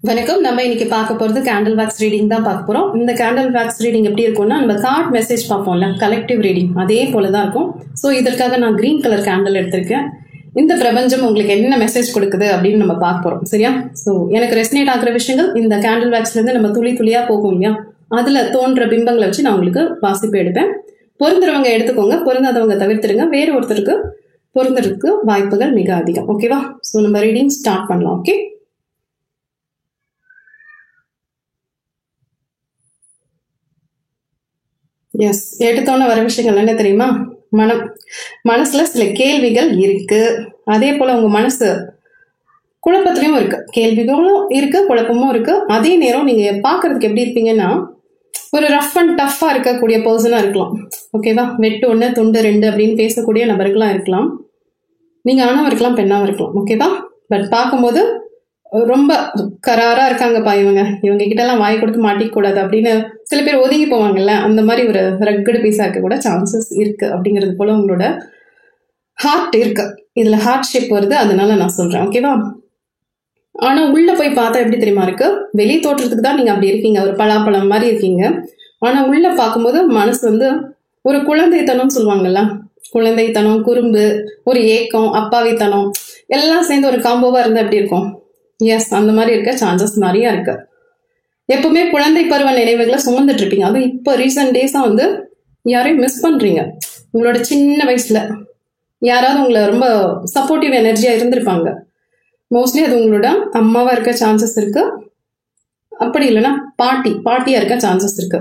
வணக்கம். நம்ம இன்னைக்கு பார்க்க போறது கேண்டில் வேக்ஸ் ரீடிங் தான் பார்க்க போறோம். இந்த கேண்டில் வேக்ஸ் ரீடிங் எப்படி இருக்கும்னா, நம்ம கார்ட் மெசேஜ் பார்ப்போம்ல, கலெக்டிவ் ரீடிங் அதே போலதான் இருக்கும். ஸோ இதற்காக நான் கிரீன் கலர் கேண்டில் எடுத்திருக்கேன். இந்த பிரபஞ்சம் உங்களுக்கு என்ன மெசேஜ் கொடுக்குது அப்படின்னு நம்ம பார்க்க போறோம். சரியா? ஸோ எனக்கு ரெசனேட் ஆகிற விஷயங்கள் இந்த கேண்டில் வேக்ஸ்ல இருந்து நம்ம துளி துளியா போகும் இல்லையா, அதுல தோன்ற பிம்பங்களை வச்சு நான் உங்களுக்கு வாசிப்பு எடுப்பேன். பொருந்துறவங்க எடுத்துக்கோங்க, பொருந்தாதவங்க தவிர்த்துடுங்க. வேறு ஒருத்தருக்கு பொருந்துறதுக்கு வாய்ப்புகள் மிக அதிகம். ஓகேவா? ஸோ நம்ம ரீடிங் ஸ்டார்ட் பண்ணலாம். Okay, yes. எடுத்தோன்னு வர விஷயங்கள் என்ன தெரியுமா? மனசுல சில கேள்விகள் இருக்கு. அதே போல உங்க மனசு குழப்பத்திலையும் இருக்கு. கேள்விகளும் இருக்கு, குழப்பமும் இருக்கு. அதே நேரம் நீங்க பாக்குறதுக்கு எப்படி இருப்பீங்கன்னா, ஒரு ரஃப் அண்ட் டஃபா இருக்கக்கூடிய பர்சனா இருக்கலாம். ஓகேவா? வெட்டு ஒண்ணு துண்டு ரெண்டு அப்படின்னு பேசக்கூடிய நபர்களா இருக்கலாம். நீங்க ஆணவம் இருக்கலாம், பெண்ணாவும் இருக்கலாம். ஓகேவா? பட் பார்க்கும்போது ரொம்ப கராரா இருக்காங்கப்பா இவங்க கிட்ட எல்லாம் வாய் கொடுத்து மாட்டிக்க கூடாது அப்படின்னு சில பேர் ஒதுங்கி போவாங்கல்ல, அந்த மாதிரி ஒரு ரக்கடு பீஸா இருக்க கூட சான்சஸ் இருக்கு. அப்படிங்கிறது போல உங்களோட ஹார்ட் இருக்கு. இதுல ஹார்ட் ஷேப் வருது, அதனால நான் சொல்றேன். ஓகேவா? ஆனா உள்ள போய் பார்த்தா எப்படி தெரியுமா இருக்கு? வெளி தோற்றத்துக்கு தான் நீங்க அப்படி இருக்கீங்க, ஒரு பலாப்பழம் மாதிரி இருக்கீங்க. ஆனா உள்ள பார்க்கும்போது மனசு ஒரு குழந்தைத்தனம் சொல்லுவாங்கல்ல, குழந்தைத்தனம், குறும்பு, ஒரு ஏக்கம், அப்பாவித்தனம் எல்லாம் சேர்ந்து ஒரு காம்போவா இருந்தா எப்படி இருக்கும்? எஸ், அந்த மாதிரி இருக்க சான்சஸ் நிறைய இருக்கு. எப்பவுமே குழந்தை பருவ நினைவுகளை சுமந்துட்டு இருப்பீங்க. அதுவும் இப்போ ரீசன்ட் டேஸா யாரையும் மிஸ் பண்றீங்க. உங்களோட சின்ன வயசுல யாராவது உங்களை ரொம்ப சப்போர்ட்டிவ் எனர்ஜியா இருந்திருப்பாங்க. மோஸ்ட்லி அது உங்களோட அம்மாவா இருக்க சான்சஸ் இருக்கு. அப்படி இல்லைன்னா பாட்டியா இருக்க சான்சஸ் இருக்கு.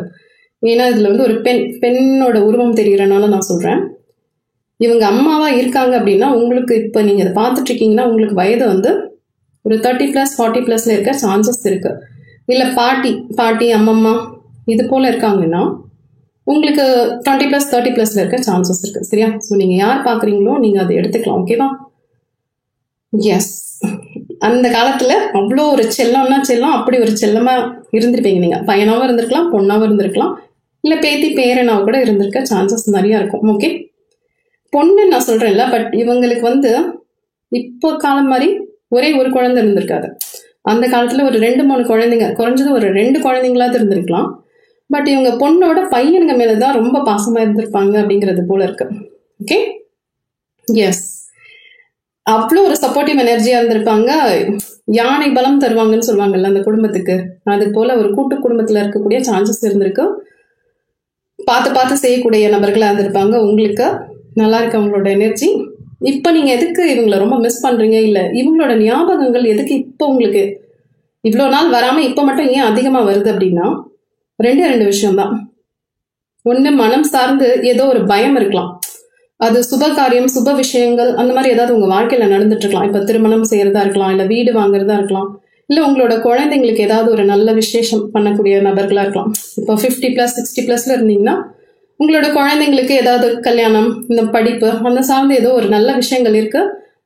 ஏன்னா இதுல ஒரு பெண்ணோட உருவம் தெரியறனால நான் சொல்றேன். இவங்க அம்மாவா இருக்காங்க அப்படின்னா, உங்களுக்கு இப்ப நீங்க அதை பார்த்துட்டு இருக்கீங்கன்னா, உங்களுக்கு வயது ஒரு 30+ 40+ல இருக்க சான்சஸ் இருக்கு. இல்ல பாட்டி அம்மம்மா இது போல இருக்காங்கன்னா, உங்களுக்கு 20+, 30+ல இருக்க சான்சஸ் இருக்கு. சரியா? ஸோ நீங்க யார் பாக்குறீங்களோ நீங்க அதை எடுத்துக்கலாம். ஓகேவா? எஸ், அந்த காலத்துல அவ்வளோ ஒரு செல்லம்னா செல்லம், அப்படி ஒரு செல்லமா இருந்திருப்பீங்க. நீங்க பையனாவும் இருந்திருக்கலாம், பொண்ணாவும் இருந்திருக்கலாம், இல்ல பேத்தி பேரனாவும் கூட இருந்திருக்க சான்சஸ் நிறைய இருக்கும். ஓகே, பொண்ணு நான் சொல்றேன்ல, பட் இவங்களுக்கு இப்போ காலம் மாதிரி ஒரே ஒரு குழந்தை இருந்திருக்காது. அந்த காலத்துல ஒரு 2-3 குழந்தைங்க, குறைஞ்சது ஒரு 2 குழந்தைங்களாவது இருந்திருக்கலாம். பட் இவங்க பொண்ணோட பையனுங்க மேலதான் ரொம்ப பாசமா இருந்திருப்பாங்க அப்படிங்கிறது போல இருக்கு. ஓகே, எஸ், அவ்வளோ ஒரு சப்போர்ட்டிவ் எனர்ஜியா இருந்திருப்பாங்க. யானை பலம் தருவாங்கன்னு சொல்லுவாங்கல்ல அந்த குடும்பத்துக்கு, அது போல ஒரு கூட்டு குடும்பத்துல இருக்கக்கூடிய சான்சஸ் இருந்திருக்கு. பார்த்து செய்யக்கூடிய நபர்களா இருந்திருப்பாங்க. உங்களுக்கு நல்லா இருக்கு அவங்களோட எனர்ஜி. இப்ப நீங்க எதுக்கு இவங்களை ரொம்ப மிஸ் பண்றீங்க, இல்ல இவங்களோட ஞாபகங்கள் எதுக்கு இப்ப உங்களுக்கு இவ்வளவு நாள் வராம இப்ப மட்டும் ஏன் அதிகமா வருது அப்படின்னா, ரெண்டு விஷயம்தான். ஒண்ணு, மனம் சார்ந்து ஏதோ ஒரு பயம் இருக்கலாம். அது சுப காரியம், சுப விஷயங்கள் அந்த மாதிரி ஏதாவது உங்க வாழ்க்கையில நடந்துட்டு இருக்கலாம். இப்ப திருமணம் செய்யறதா இருக்கலாம், இல்ல வீடு வாங்குறதா இருக்கலாம், இல்ல உங்களோட குழந்தைங்களுக்கு ஏதாவது ஒரு நல்ல விசேஷம் பண்ணக்கூடிய நபர்களா இருக்கலாம். இப்போ 50+, 60+ல இருந்தீங்கன்னா உங்களோட குழந்தைங்களுக்கு ஏதாவது கல்யாணம், இந்த படிப்பு அந்த சார்ந்து ஏதோ ஒரு நல்ல விஷயங்கள் இருக்கு.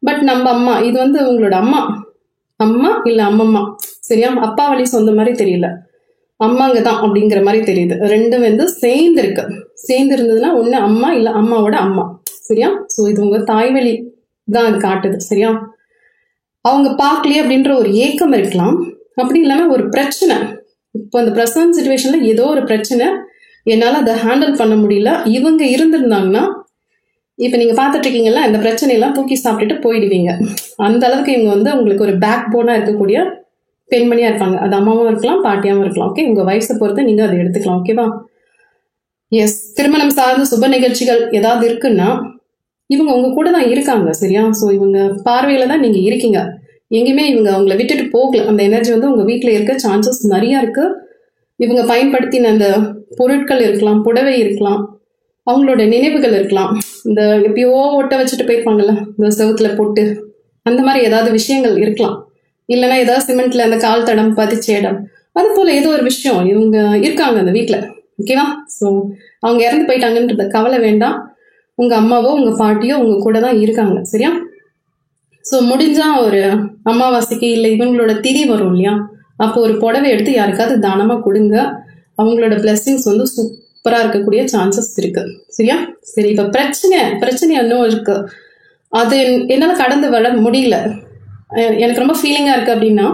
பட் நம்ம அம்மா, இது உங்களோட அம்மா இல்ல அம்மம்மா, சரியா? அப்பா வழி சொந்த மாதிரி தெரியல, அம்மாங்க தான் அப்படிங்கிற மாதிரி தெரியுது. ரெண்டும் சேர்ந்து இருந்ததுன்னா ஒண்ணு அம்மா இல்ல அம்மாவோட அம்மா. சரியா? ஸோ இது உங்க தாய்வழி தான் அது காட்டுது. சரியா? அவங்க பார்க்கலையே அப்படின்ற ஒரு ஏக்கம் இருக்கலாம். அப்படி இல்லைன்னா ஒரு பிரச்சனை, இப்போ அந்த பிரசன்ட் சிச்சுவேஷன்ல ஏதோ ஒரு பிரச்சனை, என்னால அதை ஹேண்டில் பண்ண முடியல. இவங்க இருந்திருந்தாங்கன்னா இப்ப நீங்க பாத்துட்டு இருக்கீங்கல்ல, இந்த பிரச்சனையெல்லாம் தூக்கி சாப்பிட்டுட்டு போயிடுவீங்க. அந்த அளவுக்கு இவங்க உங்களுக்கு ஒரு பேக் போனா இருக்கக்கூடிய பெண்மணியா இருப்பாங்க. அது அம்மாவும் இருக்கலாம், பாட்டியாவும் இருக்கலாம். ஓகே, உங்க வயசை பொறுத்து நீங்க அதை எடுத்துக்கலாம். ஓகேவா? எஸ், திருமணம் சார்ந்த சுப நிகழ்ச்சிகள் ஏதாவது இருக்குன்னா இவங்க உங்க கூட தான் இருக்காங்க. சரியா? ஸோ இவங்க பார்வையில தான் நீங்க இருக்கீங்க. எங்கேயுமே இவங்க அவங்களை விட்டுட்டு போகல. அந்த எனர்ஜி உங்க வீட்டுல இருக்க சான்சஸ் நிறைய இருக்கு. இவங்க பயன்படுத்தின அந்த பொருட்கள் இருக்கலாம், புடவை இருக்கலாம், அவங்களோட நினைவுகள் இருக்கலாம். இந்த எப்பயோ ஒட்ட வச்சுட்டு போயிருப்பாங்கல்ல, இந்த செவுத்துல போட்டு, அந்த மாதிரி ஏதாவது விஷயங்கள் இருக்கலாம். இல்லைன்னா ஏதாவது சிமெண்ட்ல அந்த கால் தடம் பதிச்ச இடம், அது போல ஏதோ ஒரு விஷயம் இவங்க இருக்காங்க அந்த வீட்டுல. ஓகேவா? ஸோ அவங்க இறந்து போயிட்டாங்கன்றத கவலை வேண்டாம். உங்க அம்மாவோ உங்க பாட்டியோ உங்க கூட தான் இருக்காங்க. சரியா? ஸோ முடிஞ்சா ஒரு அமாவாசைக்கு இல்லை இவங்களோட திதி வரும் இல்லையா, அப்போ ஒரு புடவை எடுத்து யாருக்காவது தானமா கொடுங்க. அவங்களோட பிளெஸிங்ஸ் சூப்பரா இருக்கக்கூடிய சான்சஸ் இருக்கு. சரியா? சரி, இப்ப பிரச்சனை இன்னும் இருக்கு. அது என்னால கடந்து வர முடியல, எனக்கு ரொம்ப ஃபீலிங்கா இருக்கு அப்படின்னா,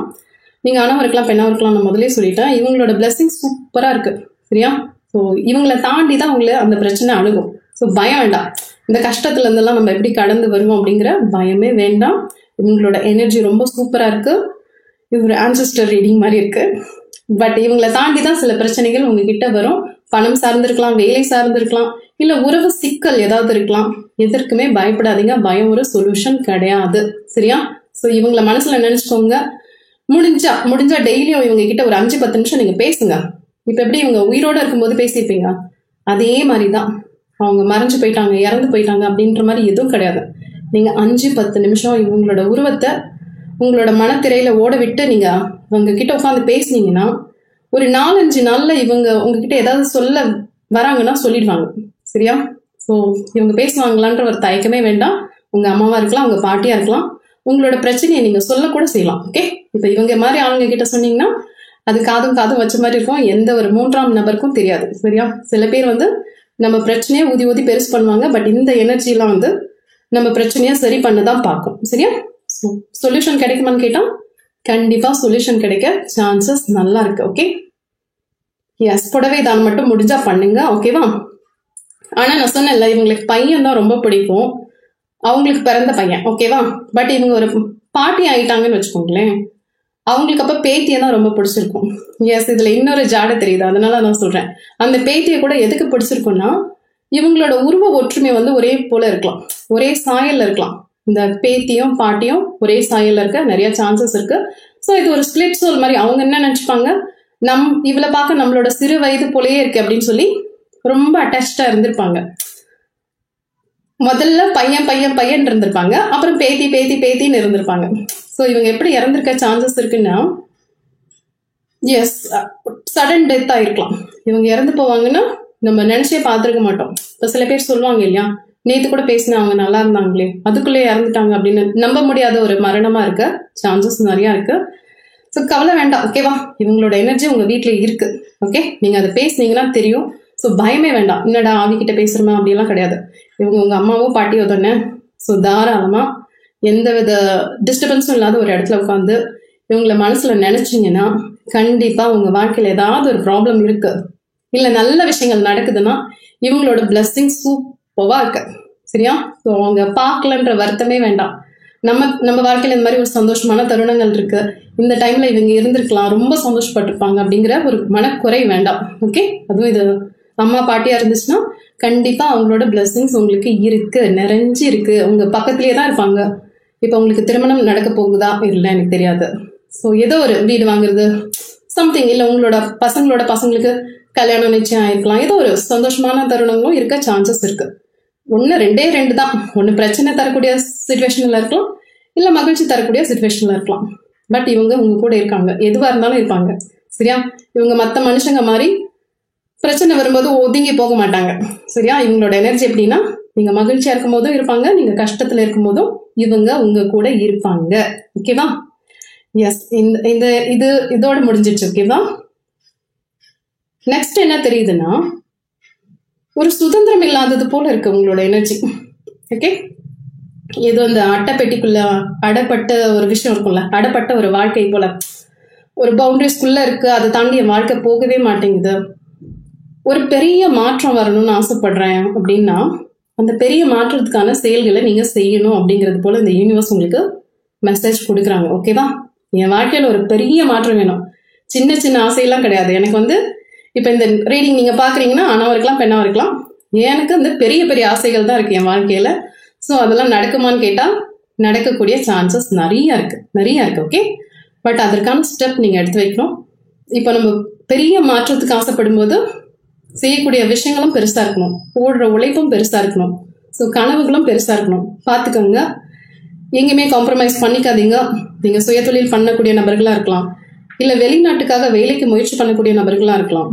நீங்கள் ஆணவம் இருக்கலாம் பெண்ணாக இருக்கலாம், நான் முதலே சொல்லிட்டேன். இவங்களோட பிளெஸிங் சூப்பராக இருக்குது. சரியா? ஸோ இவங்களை தாண்டி தான் உங்களை அந்த பிரச்சனை அணுகும். ஸோ பயம் வேண்டாம். இந்த கஷ்டத்துலேருந்தெல்லாம் நம்ம எப்படி கடந்து வருவோம் அப்படிங்கிற பயமே வேண்டாம். இவங்களோட எனர்ஜி ரொம்ப சூப்பராக இருக்குது. இது ஒரு ஆன்செஸ்டர் ரீடிங் மாதிரி இருக்குது. பட் இவங்களை தாண்டி தான் சில பிரச்சனைகள் உங்ககிட்ட வரும். பணம் சார்ந்திருக்கலாம், வேலை சார்ந்திருக்கலாம், இல்லை உறவு சிக்கல் ஏதாவது இருக்கலாம். எதற்குமே பயப்படாதீங்க. பயம் ஒரு சொல்யூஷன் கிடையாது. சரியா? ஸோ இவங்களை மனசில் நினச்சிக்கோங்க. முடிஞ்சா டெய்லியும் இவங்க கிட்ட ஒரு 5-10 நிமிஷம் நீங்கள் பேசுங்க. இப்போ எப்படி இவங்க உயிரோடு இருக்கும்போது பேசியிருப்பீங்க, அதே மாதிரி தான். அவங்க மறைஞ்சு போயிட்டாங்க, இறந்து போயிட்டாங்க அப்படின்ற மாதிரி எதுவும் கிடையாது. நீங்கள் 5-10 நிமிஷம் இவங்களோட உருவத்தை உங்களோட மனத்திரையில ஓட விட்டு நீங்கள் இவங்க கிட்ட உட்காந்து பேசுனீங்கன்னா ஒரு 4-5 நாளில் இவங்க உங்ககிட்ட ஏதாவது சொல்ல வராங்கன்னா சொல்லிடுவாங்க. சரியா? ஸோ இவங்க பேசுவாங்களான்ற ஒரு தயக்கமே வேண்டாம். உங்கள் அம்மாவாக இருக்கலாம், உங்கள் பாட்டியாக இருக்கலாம். உங்களோட பிரச்சனையை நீங்கள் சொல்லக்கூட செய்யலாம். ஓகே? இப்போ இவங்க மாதிரி ஆளுங்க கிட்ட சொன்னீங்கன்னா அது காதும் வச்ச மாதிரி இருக்கும். எந்த ஒரு 3ஆம் நபருக்கும் தெரியாது. சரியா? சில பேர் நம்ம பிரச்சனையை ஊதி பெருசு பண்ணுவாங்க. பட் இந்த எனர்ஜிலாம் நம்ம பிரச்சனையை சரி பண்ண தான் பார்க்கும். சரியா? சொல்யூஷன் கிடைக்குமான்னு கேட்டால் கண்டிப்பாக சொல்யூஷன் கிடைக்க சான்சஸ் நல்லா இருக்கு. ஓகே? எஸ், புடவை தான் மட்டும் முடிஞ்சா பண்ணுங்க. ஓகேவா? ஆனால் நான் சொன்னேன்ல, இவங்களுக்கு பையன் தான் ரொம்ப பிடிக்கும். அவங்களுக்கு பிறந்த பையன். ஓகேவா? பட் இவங்க ஒரு பாட்டி ஆகிட்டாங்கன்னு வச்சுக்கோங்களேன், அவங்களுக்கு அப்போ பேத்தியை தான் ரொம்ப பிடிச்சிருக்கும். எஸ், இதில் இன்னொரு ஜாடை தெரியுது, அதனால நான் சொல்கிறேன். அந்த பேத்தியை கூட எதுக்கு பிடிச்சிருக்குன்னா, இவங்களோட உருவ ஒற்றுமை ஒரே போல இருக்கலாம், ஒரே சாயல்ல இருக்கலாம். இந்த பேத்தியும் பாட்டியும் ஒரே சாயல்ல இருக்க நிறைய சான்சஸ் இருக்கு. ஸோ இது ஒரு ஸ்பிளிட் சோல் மாதிரி. அவங்க என்ன நினச்சிப்பாங்க, இவளை பார்க்க நம்மளோட சிறு வயது போலயே இருக்கு அப்படின்னு சொல்லி ரொம்ப அட்டாச்சா இருந்திருப்பாங்க. முதல்ல பையன் இருந்திருப்பாங்க, அப்புறம் பேத்தின்னு இருந்திருப்பாங்க. ஸோ இவங்க எப்படி இறந்துருக்க சான்சஸ் இருக்குன்னா, எஸ், சடன் டெத் ஆயிருக்கலாம். இவங்க இறந்து போவாங்கன்னா நம்ம நினைச்சே பார்த்துருக்க மாட்டோம். இப்போ சில பேர் சொல்லுவாங்க இல்லையா, நேற்று கூட பேசினா அவங்க நல்லா இருந்தாங்களே, அதுக்குள்ளே இறந்துட்டாங்க அப்படின்னு. நம்ப முடியாத ஒரு மரணமா இருக்க சான்சஸ் நிறையா இருக்கு. ஸோ கவலை வேண்டாம். ஓகேவா? இவங்களோட எனர்ஜி உங்க வீட்டில் இருக்கு. ஓகே? நீங்க அதை பேசுனீங்கன்னா தெரியும். ஸோ பயமே வேண்டாம். என்னடா ஆவிக்கிட்ட பேசுறமா அப்படிலாம் கிடையாது. இவங்க உங்க அம்மாவோ பாட்டியோ தானே. ஸோ தாராளமா எந்த வித டிஸ்டர்பன்ஸும் இல்லாத ஒரு இடத்துல உட்காந்து இவங்களை மனசுல நினைச்சிங்கன்னா கண்டிப்பா உங்க வாழ்க்கையில ஏதாவது ஒரு ப்ராப்ளம் இருக்கு, இல்லை நல்ல விஷயங்கள் நடக்குதுன்னா இவங்களோட பிளஸ்ஸிங் சூப்பரா இருக்கு. சரியா? ஸோ அவங்க பார்க்கலன்ற வருத்தமே வேண்டாம். நம்ம வாழ்க்கையில இந்த மாதிரி ஒரு சந்தோஷமான தருணங்கள் இருக்கு, இந்த டைம்ல இவங்க இருந்திருக்கலாம், ரொம்ப சந்தோஷப்பட்டிருப்பாங்க அப்படிங்கிற ஒரு மனக்குறை வேண்டாம். ஓகே? அதுவும் இது அம்மா பாட்டியா இருந்துச்சுன்னா கண்டிப்பா அவங்களோட பிளஸ்ஸிங்ஸ் உங்களுக்கு இருக்கு, நிறைஞ்சு இருக்கு. உங்க பக்கத்திலேயே தான் இருப்பாங்க. இப்போ உங்களுக்கு திருமணம் நடக்க போகுதா இல்லை எனக்கு தெரியாது. ஸோ ஏதோ ஒரு வீடு வாங்குறது சம்திங், இல்லை உங்களோட பசங்களுக்கு கல்யாணம் நிச்சயம் ஆயிருக்கலாம். ஏதோ ஒரு சந்தோஷமான தருணங்களும் இருக்க சான்சஸ் இருக்கு. ரெண்டு தான். ஒன்று பிரச்சனை தரக்கூடிய சிச்சுவேஷனில் இருக்கலாம், இல்லை மகிழ்ச்சி தரக்கூடிய சிச்சுவேஷனில் இருக்கலாம். பட் இவங்க உங்க கூட இருக்காங்க, எதுவாக இருந்தாலும் இருப்பாங்க. சரியா? இவங்க மற்ற மனுஷங்க மாதிரி பிரச்சனை வரும்போது ஒதுங்கி போக மாட்டாங்க. சரியா? இவங்களோட எனர்ஜி எப்படின்னா, நீங்க மகிழ்ச்சியா இருக்கும் போதும் இருப்பாங்க, நீங்க கஷ்டத்துல இருக்கும் போதும் இவங்க உங்க கூட இருப்பாங்க. ஓகேவா? எஸ், இதோட முடிஞ்சிடுச்சு. ஓகேவா? நெக்ஸ்ட் என்ன தெரியுதுன்னா, ஒரு சுதந்திரம் இல்லாதது போல இருக்கு உங்களோட எனர்ஜி. ஓகே? ஏதோ இந்த அட்டைப்பெட்டிக்குள்ள அடப்பட்ட ஒரு விஷயம் இருக்கும்ல, அடப்பட்ட ஒரு வாழ்க்கை போல ஒரு பவுண்டரிஸ்குள்ள இருக்கு. அதை தாண்டி என் வாழ்க்கை போகவே மாட்டேங்குது. ஒரு பெரிய மாற்றம் வரணும்னு ஆசைப்படுறேன் அப்படின்னா அந்த பெரிய மாற்றத்துக்கான செயல்களை நீங்க செய்யணும் அப்படிங்கிறது போல இந்த யூனிவர்ஸ் உங்களுக்கு மெசேஜ் கொடுக்குறாங்க. ஓகேவா? என் வாழ்க்கையில ஒரு பெரிய மாற்றம் வேணும். சின்ன சின்ன ஆசையெல்லாம் கிடையாது. எனக்கு இப்போ இந்த ரீடிங் நீங்க பாக்குறீங்கன்னா ஆணவா இருக்கலாம் பெண்ணாவா இருக்கலாம். எனக்கு பெரிய பெரிய ஆசைகள் தான் இருக்கு என் வாழ்க்கையில. ஸோ அதெல்லாம் நடக்குமான்னு கேட்டா நடக்கக்கூடிய சான்சஸ் நிறைய இருக்கு. ஓகே? பட் அதற்கான ஸ்டெப் நீங்க எடுத்து வைக்கணும். இப்போ நம்ம பெரிய மாற்றத்துக்கு ஆசைப்படும் போது செய்யக்கூடிய விஷயங்களும் பெருசா இருக்கணும், போடுற உழைப்பும் பெருசா இருக்கணும். ஸோ கனவுகளும் பெருசா இருக்கணும். பார்த்துக்கோங்க, எங்கேயுமே காம்ப்ரமைஸ் பண்ணிக்காதீங்க. நீங்க சுயதொழில் பண்ணக்கூடிய நபர்களா இருக்கலாம், இல்லை வெளிநாட்டுக்காக வேலைக்கு முயற்சி பண்ணக்கூடிய நபர்களா இருக்கலாம்.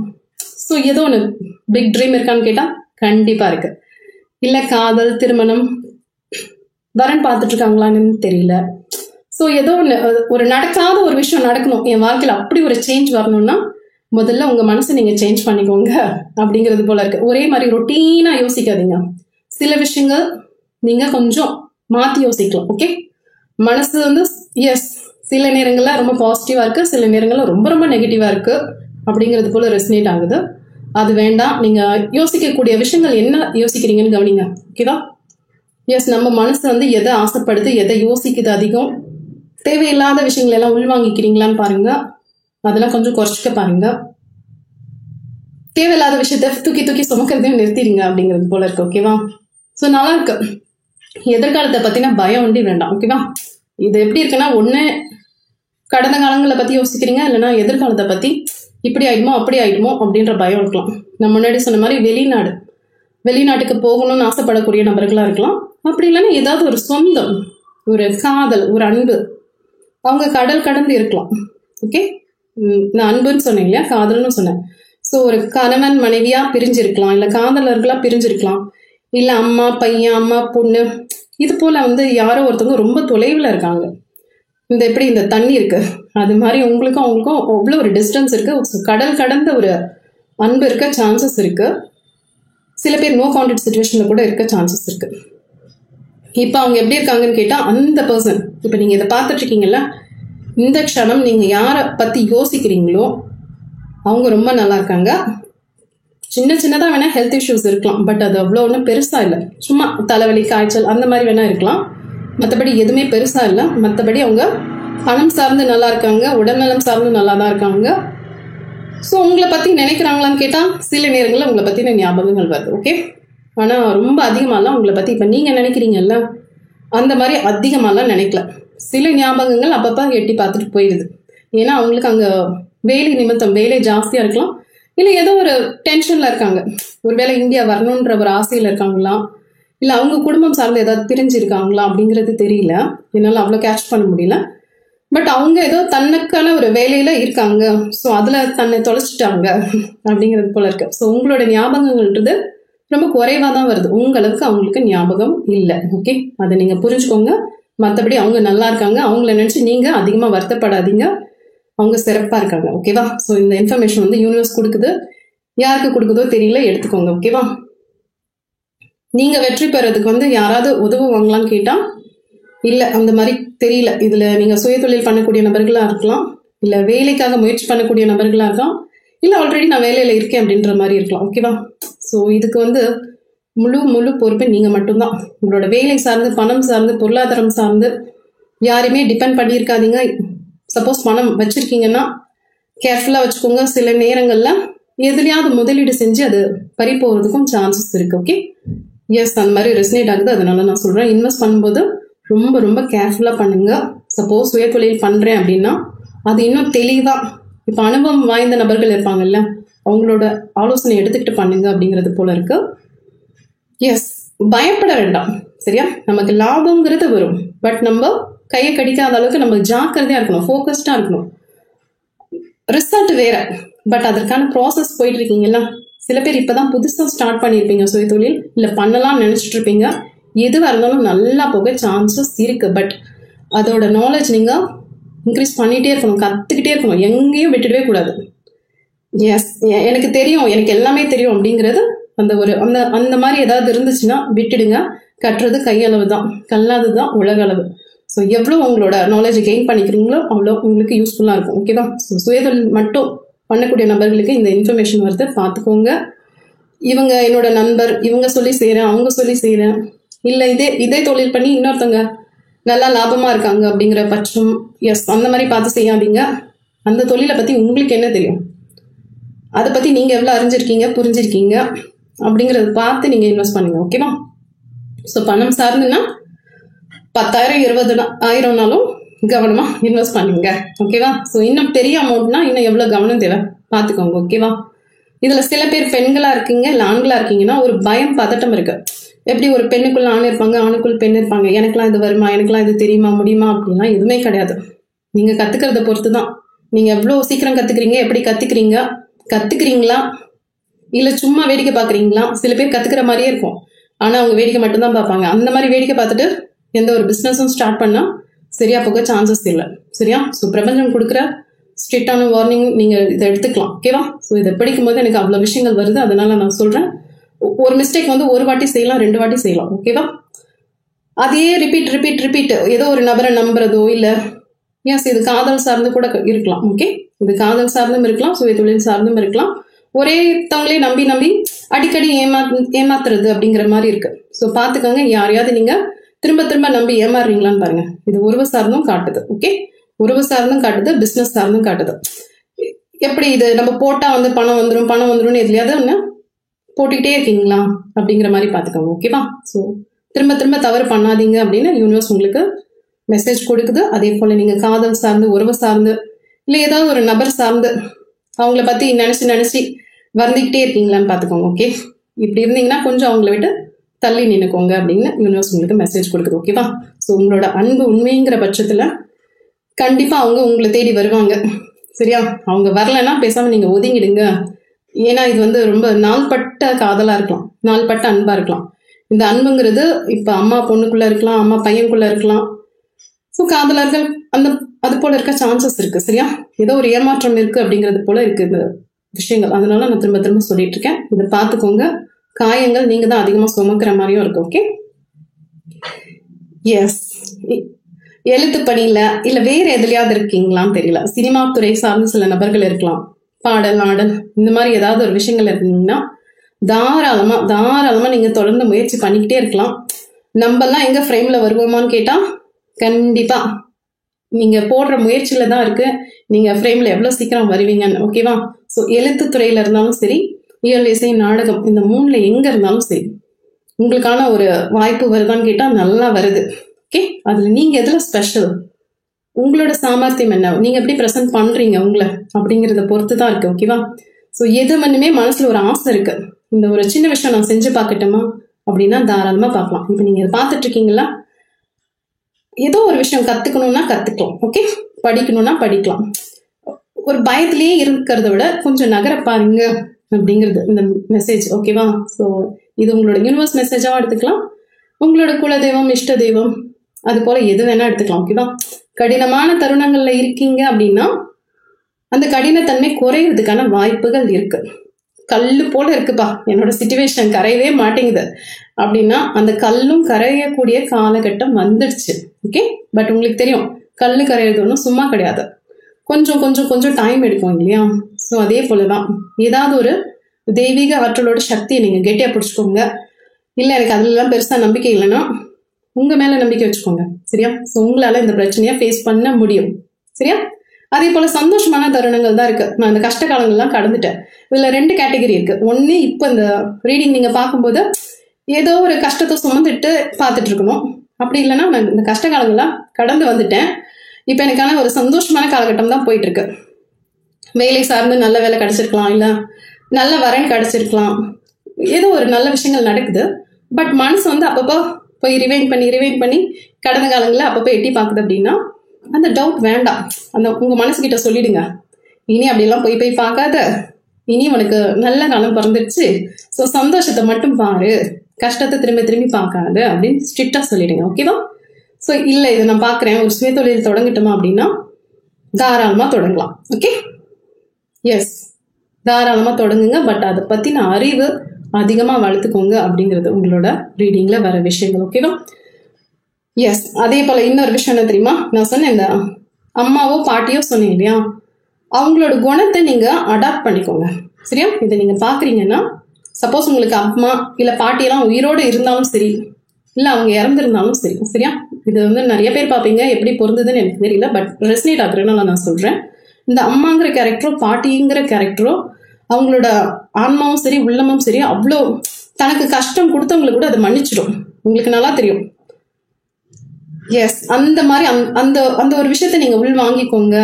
ஸோ ஏதோ ஒன்று பிக் ட்ரீம் இருக்கான்னு கேட்டா கண்டிப்பா இருக்கு. இல்லை காதல், திருமணம், வரன் பார்த்துட்டு இருக்காங்களான்னு தெரியல. ஸோ ஏதோ ஒன்று, ஒரு நடக்காத ஒரு விஷயம் நடக்கணும் என் வாழ்க்கையில், அப்படி ஒரு சேஞ்ச் வரணும்னா முதல்ல உங்க மனசை நீங்க சேஞ்ச் பண்ணிக்கோங்க அப்படிங்கிறது போல இருக்கு. ஒரே மாதிரி ரொட்டீனா யோசிக்காதீங்க. சில விஷயங்கள் நீங்க கொஞ்சம் மாத்தி யோசிக்கலாம். ஓகே? மனசு எஸ் சில நேரங்களில் ரொம்ப பாசிட்டிவாக இருக்குது, சில நேரங்களில் ரொம்ப ரொம்ப நெகட்டிவாக இருக்குது அப்படிங்கிறது போல் ரெசனேட் ஆகுது. அது வேண்டாம். நீங்கள் யோசிக்கக்கூடிய விஷயங்கள் என்ன யோசிக்கிறீங்கன்னு கவனிங்க. ஓகேவா? எஸ், நம்ம மனசு வந்து எதை ஆசைப்படுது, எதை யோசிக்குது அதிகம், தேவையில்லாத விஷயங்கள் எல்லாம் உள்வாங்கிக்கிறீங்களான்னு பாருங்க. அதெல்லாம் கொஞ்சம் குறைச்சிக்க பாருங்க. தேவையில்லாத விஷயத்த தூக்கி தூக்கி சுமக்கிறதையும் நிறுத்திடுங்க அப்படிங்கிறது போல இருக்கு. ஓகேவா? ஸோ நல்லா இருக்கு. எதிர்காலத்தை பத்தின பயம் ஒண்டி வேண்டாம். ஓகேவா? இது எப்படி இருக்குன்னா, ஒண்ணு கடந்த காலங்களை பத்தி யோசிக்கிறீங்க, இல்லைன்னா எதிர்காலத்தை பத்தி இப்படி ஆயிடுமோ அப்படி ஆயிடுமோ அப்படின்ற பயம் இருக்கலாம். நான் முன்னாடி சொன்ன மாதிரி வெளிநாட்டுக்கு போகணும்னு ஆசைப்படக்கூடிய நபர்களா இருக்கலாம். அப்படி இல்லைன்னா ஏதாவது ஒரு சொந்தம், ஒரு காதல், ஒரு அன்பு, அவங்க கடல் கடந்து இருக்கலாம். ஓகே, நான் அன்புன்னு சொன்னேன் இல்லையா, காதல்னு சொன்னேன். ஸோ ஒரு கணவன் மனைவியா பிரிஞ்சிருக்கலாம், இல்லை காதலர்களா பிரிஞ்சிருக்கலாம், இல்லை அம்மா பையன், அம்மா பொண்ணு, இது போல வந்து யாரோ ஒருத்தவங்க ரொம்ப தொலைவில் இருக்காங்க. இந்த எப்படி இந்த தண்ணி இருக்கு, அது மாதிரி உங்களுக்கும் அவங்களுக்கும் அவ்வளோ ஒரு டிஸ்டன்ஸ் இருக்கு. கடல் கடந்த ஒரு அன்பு இருக்க சான்சஸ் இருக்கு. சில பேர் நோ கான்டாக்ட் சுச்சுவேஷன்ல கூட இருக்க சான்சஸ் இருக்கு. இப்போ அவங்க எப்படி இருக்காங்கன்னு கேட்டா, அந்த பர்சன், இப்போ நீங்க இதை பார்த்துட்டு இருக்கீங்கல்ல, இந்த க்ஷணம் நீங்க யாரை பத்தி யோசிக்கிறீங்களோ அவங்க ரொம்ப நல்லா இருக்காங்க. சின்னதாக வேணா ஹெல்த் இஷ்யூஸ் இருக்கலாம், பட் அது அவ்வளோ ஒன்றும் பெருசா இல்லை. சும்மா தலைவலி, காய்ச்சல் அந்த மாதிரி வேணா இருக்கலாம், மற்றபடி எதுவுமே பெருசா இல்லை. மற்றபடி அவங்க பணம் சார்ந்து நல்லா இருக்காங்க, உடல்நலம் சார்ந்து நல்லா தான் இருக்காங்க. ஸோ உங்களை பத்தி நினைக்கிறாங்களான்னு கேட்டா, சில நேரங்களில் உங்களை பத்தின ஞாபகங்கள் வருது. ஓகே, ஆனா ரொம்ப அதிகமாலாம் உங்களை பத்தி இப்போ நீங்க நினைக்கிறீங்கல்ல அந்த மாதிரி அதிகமாலாம் நினைக்கல. சில ஞாபகங்கள் அப்பப்போ எட்டி பார்த்துட்டு போயிடுது. ஏன்னா அவங்களுக்கு அங்க வேலை நிமித்தம் வேலை ஜாஸ்தியா இருக்கலாம், இல்லை ஏதோ ஒரு டென்ஷன்ல இருக்காங்க. ஒருவேளை இந்தியா வரணுன்ற ஒரு ஆசையில இருக்காங்களா, இல்லை அவங்க குடும்பம் சார்ந்து ஏதாவது பிரிஞ்சிருக்காங்களா அப்படிங்கிறது தெரியல, என்னால் அவ்வளோ கேட்ச் பண்ண முடியல. பட் அவங்க ஏதோ தன்னுக்கான ஒரு வேலையில இருக்காங்க, ஸோ அதுல தன்னை தொலைச்சிட்டாங்க அப்படிங்கிறது போல இருக்கு. ஸோ உங்களோட ஞாபகங்கள்ன்றது ரொம்ப குறைவா தான் வருது, உங்களுக்கு அவங்களுக்கு ஞாபகம் இல்லை. ஓகே, அதை நீங்க புரிஞ்சுக்கோங்க. மற்றபடி அவங்க நல்லா இருக்காங்க, அவங்கள நினைச்சு நீங்க அதிகமா வருத்தப்படாதீங்க, அவங்க சிறப்பா இருக்காங்க. ஓகேவா? ஸோ இந்த இன்ஃபர்மேஷன் வந்து யூனிவர்ஸ் கொடுக்குது, யாருக்கு கொடுக்குதோ தெரியல, எடுத்துக்கோங்க. ஓகேவா? நீங்க வெற்றி பெறதுக்கு வந்து யாராவது உதவுவாங்களான்னு கேட்டா இல்ல, அந்த மாதிரி தெரியல. இதுல நீங்க சுயதொழில் பண்ணக்கூடிய நபர்களா இருக்கலாம், இல்ல வேலைக்காக முயற்சி பண்ணக்கூடிய நபர்களா இருக்கலாம், இல்ல ஆல்ரெடி நான் வேலையில இருக்கேன் அப்படின்ற மாதிரி இருக்கலாம். ஓகேவா? ஸோ இதுக்கு வந்து முழு பொறுப்பு நீங்க மட்டும்தான். உங்களோட வேலை சார்ந்து, பணம் சார்ந்து, பொருளாதாரம் சார்ந்து யாருமே டிபெண்ட் பண்ணியிருக்காதீங்க. சப்போஸ் பணம் வச்சிருக்கீங்கன்னா கேர்ஃபுல்லா வச்சுக்கோங்க. சில நேரங்கள்ல எதுலையாவது முதலீடு செஞ்சு அது பறி போகிறதுக்கும் சான்சஸ் இருக்கு. ஓகே, எஸ், அந்த மாதிரி ரெசனேட் ஆகுது, அதனால நான் சொல்றேன், இன்வெஸ்ட் பண்ணும்போது ரொம்ப ரொம்ப கேர்ஃபுல்லா பண்ணுங்க. சப்போஸ் சுயதொழில் பண்றேன் அப்படின்னா அது இன்னும் தெளிவா, இப்போ அனுபவம் வாய்ந்த நபர்கள் இருப்பாங்கல்ல, அவங்களோட ஆலோசனை எடுத்துக்கிட்டு பண்ணுங்க அப்படிங்கிறது போல இருக்கு. எஸ், பயப்பட வேண்டாம். சரியா? நமக்கு லாபம்ங்கிறது வரும், பட் நம்ம கையை கடிக்காத அளவுக்கு நம்ம ஜாக்கிரதையா இருக்கணும், ஃபோக்கஸ்டா இருக்கணும். ரிசல்ட் வேற, பட் அதற்கான ப்ராசஸ் போயிட்டு இருக்கீங்களா? சில பேர் இப்பதான் புதுசா ஸ்டார்ட் பண்ணியிருப்பீங்க சுயதொழில், இல்லை பண்ணலாம் நினைச்சிட்டு இருப்பீங்க. எதுவாக இருந்தாலும் நல்லா போக சான்சஸ் இருக்கு, பட் அதோட நாலேஜ் நீங்க இன்க்ரீஸ் பண்ணிட்டே இருக்கணும், கத்துக்கிட்டே இருக்கணும், எங்கேயும் விட்டுடவே கூடாது. எஸ், எனக்கு தெரியும், எனக்கு எல்லாமே தெரியும் அப்படிங்கிறது அந்த ஒரு அந்த மாதிரி ஏதாவது இருந்துச்சுன்னா விட்டுடுங்க. கட்டுறது கையளவு தான், கல்லாது தான் உலக அளவு. ஸோ எவ்வளோ உங்களோட நாலேஜ் கெயின் பண்ணிக்கிறீங்களோ அவ்வளோ உங்களுக்கு யூஸ்ஃபுல்லாக இருக்கும். ஓகேவா? ஸோ சுயதொழில் மட்டும் பண்ணக்கூடிய நபர்களுக்கு இந்த இன்ஃபர்மேஷன் வருது, பார்த்துக்கோங்க. இவங்க என்னோட நண்பர், இவங்க சொல்லி செய்கிறேன், அவங்க சொல்லி செய்கிறேன், இல்லை இதே தொழில் பண்ணி இன்னொருத்தவங்க நல்லா லாபமாக இருக்காங்க அப்படிங்கிற பட்சம், எஸ், அந்த மாதிரி பார்த்து செய்யாதீங்க. அந்த தொழிலை பற்றி உங்களுக்கு என்ன தெரியும், அதை பற்றி நீங்கள் எவ்வளோ அறிஞ்சிருக்கீங்க, புரிஞ்சிருக்கீங்க அப்படிங்கிறத பார்த்து நீங்கள் இன்வெஸ்ட் பண்ணுங்க. ஓகேவா? ஸோ பணம் சார்ந்துன்னா 10,000 20,000னாலும் கவனமா இன்வெஸ்ட் பண்ணுங்க. ஓகேவா? ஸோ இன்னும் பெரிய அமௌண்ட்னா இன்னும் எவ்வளவு கவனம் தேவை பார்த்துக்கோங்க. ஓகேவா? இதுல சில பேர் பெண்களா இருக்கீங்க, இல்லை ஆண்களா இருக்கீங்கன்னா ஒரு பயம், பதட்டம் இருக்கு. எப்படி ஒரு பெண்ணுக்குள்ள ஆண் இருப்பாங்க, ஆணுக்குள் பெண் இருப்பாங்க. எனக்கெல்லாம் இது வருமா, எனக்கெல்லாம் இது தெரியுமா, முடியுமா அப்படின்னா எதுவுமே கிடையாது. நீங்க கத்துக்கிறத பொறுத்து தான். நீங்க எவ்வளவு சீக்கிரம் கத்துக்கிறீங்க, எப்படி கத்துக்கிறீங்களா, இல்ல சும்மா வேடிக்கை பாக்குறீங்களா? சில பேர் கத்துக்கிற மாதிரியே இருக்கும், ஆனா அவங்க வேடிக்கை மட்டும்தான் பார்ப்பாங்க. அந்த மாதிரி வேடிக்கை பார்த்துட்டு எந்த ஒரு பிசினஸும் ஸ்டார்ட் பண்ணா சரியா போக சான்சஸ் இல்லை. சரியா? ஸோ பிரபஞ்சம் கொடுக்குற ஸ்ட்ரிக்டான வார்னிங், நீங்க இதை எடுத்துக்கலாம். ஓகேவா? ஸோ இதை படிக்கும் போது எனக்கு அவ்வளவு விஷயங்கள் வருது, அதனால நான் சொல்றேன். ஒரு மிஸ்டேக் வந்து ஒரு வாட்டி செய்யலாம், 2 வாட்டி செய்யலாம். ஓகேவா? அதையே ரிப்பீட் ஏதோ ஒரு நபரை நம்புறதோ, இல்லை எஸ், இது காதல் சார்ந்து கூட இருக்கலாம். ஓகே, இது காதல் சார்ந்தும் இருக்கலாம், சுய தொழில் சார்ந்தும் இருக்கலாம். ஒரே தவங்களே நம்பி நம்பி அடிக்கடி ஏமாத்துறது அப்படிங்கிற மாதிரி இருக்கு. ஸோ பார்த்துக்கோங்க, யாரையாவது நீங்க திரும்ப திரும்ப நம்பி ஏமாறுறீங்களான்னு பாருங்க. இது உறவு சார்ந்தும் காட்டுது. ஓகே, உறவு சார்ந்தும் காட்டுது, பிசினஸ் சார்ந்தும் காட்டுது. எப்படி இது நம்ம போட்டா வந்து பணம் வந்துடும் எதுலையாவது ஒன்று போட்டுக்கிட்டே இருக்கீங்களா அப்படிங்கிற மாதிரி பார்த்துக்கோங்க. ஓகேவா? ஸோ திரும்ப திரும்ப தவறு பண்ணாதீங்க அப்படின்னு யூனிவர்ஸ் உங்களுக்கு மெசேஜ் கொடுக்குது. அதே போல் நீங்கள் காதல் சார்ந்து, உறவு சார்ந்து, இல்லை ஏதாவது ஒரு நபர் சார்ந்து அவங்கள பற்றி நினச்சி வந்துக்கிட்டே இருக்கீங்களான்னு பார்த்துக்கோங்க. ஓகே, இப்படி இருந்தீங்கன்னா கொஞ்சம் அவங்கள விட்டு தள்ளி நின்னுக்கோங்க அப்படின்னு யூனிவர்ஸ் உங்களுக்கு மெசேஜ் கொடுக்குது. ஓகேவா? ஸோ உங்களோட அன்பு உண்மைங்கிற பட்சத்தில் கண்டிப்பாக அவங்க உங்களை தேடி வருவாங்க. சரியா? அவங்க வரலைன்னா பேசாமல் நீங்கள் ஒதுங்கிடுங்க. ஏன்னா இது வந்து ரொம்ப நாள்பட்ட காதலாக இருக்கலாம், நாள்பட்ட அன்பாக இருக்கலாம். இந்த அன்புங்கிறது இப்போ அம்மா பொண்ணுக்குள்ளே இருக்கலாம், அம்மா பையனுக்குள்ளே இருக்கலாம். ஸோ காதலர்கள் அது போல இருக்க சான்சஸ் இருக்கு. சரியா? ஏதோ ஒரு ஏமாற்றம் இருக்கு அப்படிங்கிறது போல இருக்கு இந்த விஷயங்கள். அதனால நான் திரும்ப திரும்ப சொல்லிட்டு இருக்கேன். இதை பார்த்துக்கோங்க. காயங்கள் நீங்க தான் அதிகமாக சுமக்கிற மாதிரியும் இருக்கு. Okay, yes. எழுத்து பணியில இல்ல வேற எதுலையாவது இருக்கீங்களான்னு தெரியல. சினிமா துறை சார்ந்து சில நபர்கள் இருக்கலாம், பாடல் ஆடல் இந்த மாதிரி ஏதாவது ஒரு விஷயங்கள் இருக்கீங்கன்னா தாராளமா நீங்க தொடர்ந்து முயற்சி பண்ணிக்கிட்டே இருக்கலாம். நம்மெல்லாம் எங்க ஃப்ரேம்ல வருவோமான்னு கேட்டா கண்டிப்பா நீங்க போடுற முயற்சியில தான் இருக்கு நீங்க ஃப்ரேம்ல எவ்வளவு சீக்கிரம் வருவீங்கன்னு. ஓகேவா? ஸோ எழுத்து துறையில இருந்தாலும் சரி, இயல், இசை, நாடகம் இந்த 3ல எங்க இருந்தாலும் சரி உங்களுக்கான ஒரு வாய்ப்பு வருதான்னு கேட்டா நல்லா வருது. ஓகே, அதுல நீங்க எதுல ஸ்பெஷல், உங்களோட சாமர்த்தியம் என்ன, நீங்க எப்படி ப்ரெசென்ட் பண்றீங்க உங்களை அப்படிங்கறத பொறுத்து தான் இருக்கு. ஓகேவா? ஸோ எது மண்ணுமே மனசுல ஒரு ஆசை இருக்கு, இந்த ஒரு சின்ன விஷயம் நான் செஞ்சு பார்க்கட்டுமா அப்படின்னா தாராளமா பார்க்கலாம். இப்போ நீங்க பார்த்துட்டு இருக்கீங்களா? ஏதோ ஒரு விஷயம் கத்துக்கணும்னா கத்துக்கலாம். ஓகே, படிக்கணும்னா படிக்கலாம். ஒரு பயத்திலேயே இருக்கிறத விட கொஞ்சம் நகர பாருங்க அப்படிங்கிறது இந்த மெசேஜ். ஓகேவா? ஸோ இது உங்களோட யூனிவர்ஸ் மெசேஜாவும் எடுத்துக்கலாம், உங்களோட குலதெய்வம், இஷ்ட தெய்வம், அது போல எது வேணா எடுத்துக்கலாம். ஓகேவா? கடினமான தருணங்கள்ல இருக்கீங்க அப்படின்னா அந்த கடினத்தன்மை குறையிறதுக்கான வாய்ப்புகள் இருக்கு. கல்லு போல இருக்குப்பா என்னோட சிச்சுவேஷன், கரையவே மாட்டேங்குது அப்படின்னா அந்த கல்லும் கரையக்கூடிய காலகட்டம் வந்துடுச்சு. ஓகே, பட் உங்களுக்கு தெரியும் கல்லு கரையிறது ஒன்றும் சும்மா கிடையாது, கொஞ்சம் கொஞ்சம் கொஞ்சம் டைம் எடுக்கும் இல்லையா? ஸோ அதே போலதான் ஏதாவது ஒரு தெய்வீக ஆற்றலோட சக்தியை நீங்க கெட்டியா பிடிச்சிக்கோங்க. இல்லை எனக்கு அதுலலாம் பெருசா நம்பிக்கை இல்லைன்னா உங்க மேல நம்பிக்கை வச்சுக்கோங்க. சரியா? ஸோ உங்களால இந்த பிரச்சனையை ஃபேஸ் பண்ண முடியும். சரியா? அதே போல சந்தோஷமான தருணங்கள் தான் இருக்கு. நான் இந்த கஷ்ட காலங்கள்லாம் கடந்துட்டேன். இதுல 2 கேட்டகரி இருக்கு. ஒண்ணு, இப்போ இந்த ரீடிங் நீங்க பார்க்கும்போது ஏதோ ஒரு கஷ்டத்தை சுமந்துட்டு பார்த்துட்டு இருக்கணும். அப்படி இல்லைன்னா நான் இந்த கஷ்ட காலங்கள்லாம் கடந்து வந்துட்டேன், இப்போ எனக்கான ஒரு சந்தோஷமான காலகட்டம் தான் போயிட்டு இருக்கு. வேலை சார்ந்து நல்ல வேலை கிடைச்சிருக்கலாம், இல்ல நல்ல வரன் கிடைச்சிருக்கலாம், ஏதோ ஒரு நல்ல விஷயங்கள் நடக்குது. பட் மனசு வந்து அப்பப்போ போய் ரிவைண்ட் பண்ணி கடந்த காலங்களில் அப்பப்போ எட்டி பார்க்குது அப்படின்னா அந்த டவுட் வேண்டாம். அந்த உங்க மனசுகிட்ட சொல்லிடுங்க, இனி அப்படிலாம் போய் பார்க்காத, இனி உனக்கு நல்ல காலம் பிறந்துருச்சு, ஸோ சந்தோஷத்தை மட்டும் பாரு, கஷ்டத்தை திரும்பி பார்க்காது அப்படின்னு ஸ்ட்ரிக்டா சொல்லிடுங்க. ஓகேவா? ஸோ இல்லை இதை நான் பார்க்குறேன், ஒரு சுயதொழில் தொடங்கட்டுமா அப்படின்னா தாராளமாக தொடங்கலாம். ஓகே, எஸ், தாராளமாக தொடங்குங்க. பட் அதை பற்றின அறிவு அதிகமாக வளர்த்துக்கோங்க அப்படிங்கிறது உங்களோட ரீடிங்கில் வர விஷயங்கள். ஓகேவா? எஸ், அதே போல் இன்னொரு விஷயம் என்ன தெரியுமா? நான் சொன்னேன் இந்த அம்மாவோ பாட்டியோ சொன்னேன் இல்லையா, அவங்களோட குணத்தை நீங்கள் அடாப்ட் பண்ணிக்கோங்க. சரியா? இதை நீங்கள் பார்க்குறீங்கன்னா சப்போஸ் உங்களுக்கு அம்மா இல்லை பாட்டியெல்லாம் உயிரோடு இருந்தாலும் சரி, இல்லை அவங்க இறந்துருந்தாலும் சரி. சரியா? இது வந்து நிறைய பேர் பார்ப்பீங்க, எப்படி பொருந்ததுன்னு எனக்கு தெரியல, பட் ரெசனேட் ஆகுறதுனால நான் சொல்கிறேன். இந்த அம்மாங்கிற கேரக்டரோ பாட்டிங்கிற கேரக்டரோ அவங்களோட ஆன்மாவும் சரி உள்ளமும் சரி அவ்வளோ தனக்கு கஷ்டம் கொடுத்தவங்களுக்கு கூட அதை மன்னிச்சிடும். உங்களுக்கு நல்லா தெரியும். எஸ், அந்த மாதிரி அந்த அந்த ஒரு விஷயத்த நீங்கள் உள் வாங்கிக்கோங்க.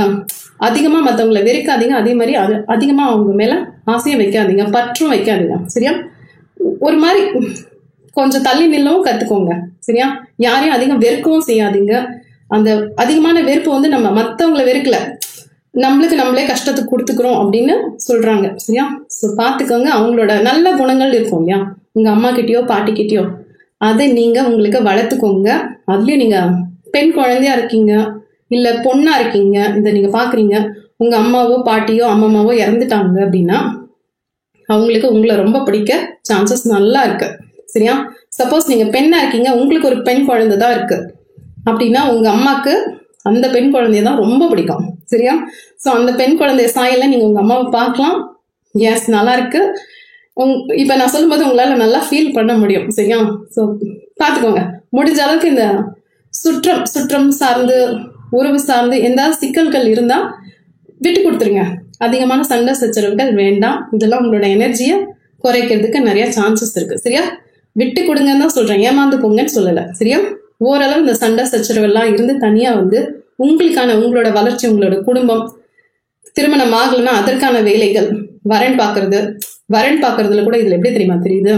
அதிகமாக மற்றவங்களை வெறுக்காதீங்க, அதே மாதிரி அதிகமாக அவங்க மேலே ஆசையும் வைக்காதீங்க, பற்றும் வைக்காதீங்க. சரியா? ஒரு மாதிரி கொஞ்சம் தள்ளி நில்லவும் கற்றுக்கோங்க. சரியா? யாரையும் அதிகம் வெறுக்கவும் செய்யாதீங்க. அந்த அதிகமான வெறுப்பு வந்து நம்ம மற்றவங்களை வெறுக்கல, நம்மளுக்கு நம்மளே கஷ்டத்தை கொடுத்துக்கிறோம் அப்படின்னு சொல்றாங்க. சரியா? ஸோ பார்த்துக்கோங்க. அவங்களோட நல்ல குணங்கள் இருக்கும் இல்லையா, உங்க அம்மா கிட்டயோ பாட்டி கிட்டயோ, அதை நீங்க உங்களுக்கு வளர்த்துக்கோங்க. அதுலயும் நீங்க பெண் குழந்தையா இருக்கீங்க இல்ல பொண்ணா இருக்கீங்க, இதை நீங்க பாக்குறீங்க, உங்க அம்மாவோ பாட்டியோ அம்மம்மாவோ இறந்துட்டாங்க அப்படின்னா அவங்களுக்கு உங்களை ரொம்ப பிடிக்க சான்சஸ் நல்லா இருக்கு. சரியா? சப்போஸ் நீங்க பெண்ணா இருக்கீங்க, உங்களுக்கு ஒரு பெண் குழந்தை தான் இருக்கு அப்படின்னா உங்க அம்மாக்கு அந்த பெண் குழந்தைய தான் ரொம்ப பிடிக்கும். சரியா? ஸோ அந்த பெண் குழந்தைய சாயல்ல நீங்க உங்க அம்மாவை பார்க்கலாம். எஸ், நல்லா இருக்கு. இப்ப நான் சொல்லும்போது உங்களால நல்லா ஃபீல் பண்ண முடியும். சரியா? ஸோ பார்த்துக்கோங்க. முடிஞ்ச அளவுக்கு இந்த சுற்றம் சார்ந்து, உறவு சார்ந்து எந்தாவது சிக்கல்கள் இருந்தா விட்டு கொடுத்துருங்க. அதிகமான சண்டை சச்சரவுகள் வேண்டாம். இதெல்லாம் உங்களோட எனர்ஜியை குறைக்கிறதுக்கு நிறைய சான்சஸ் இருக்கு. சரியா? விட்டு கொடுங்கன்னு தான் சொல்றேன், ஏமாந்து போங்கன்னு சொல்லல. சரியா? ஓரளவு இந்த சண்டை சச்சரவு எல்லாம் இருந்து தனியா வந்து உங்களோட வளர்ச்சி, உங்களோட குடும்பம், திருமணம் ஆகலைன்னா அதற்கான வேலைகள், வரன் பார்க்கறதுல கூட இதுல எப்படி தெரியுமா தெரியுது,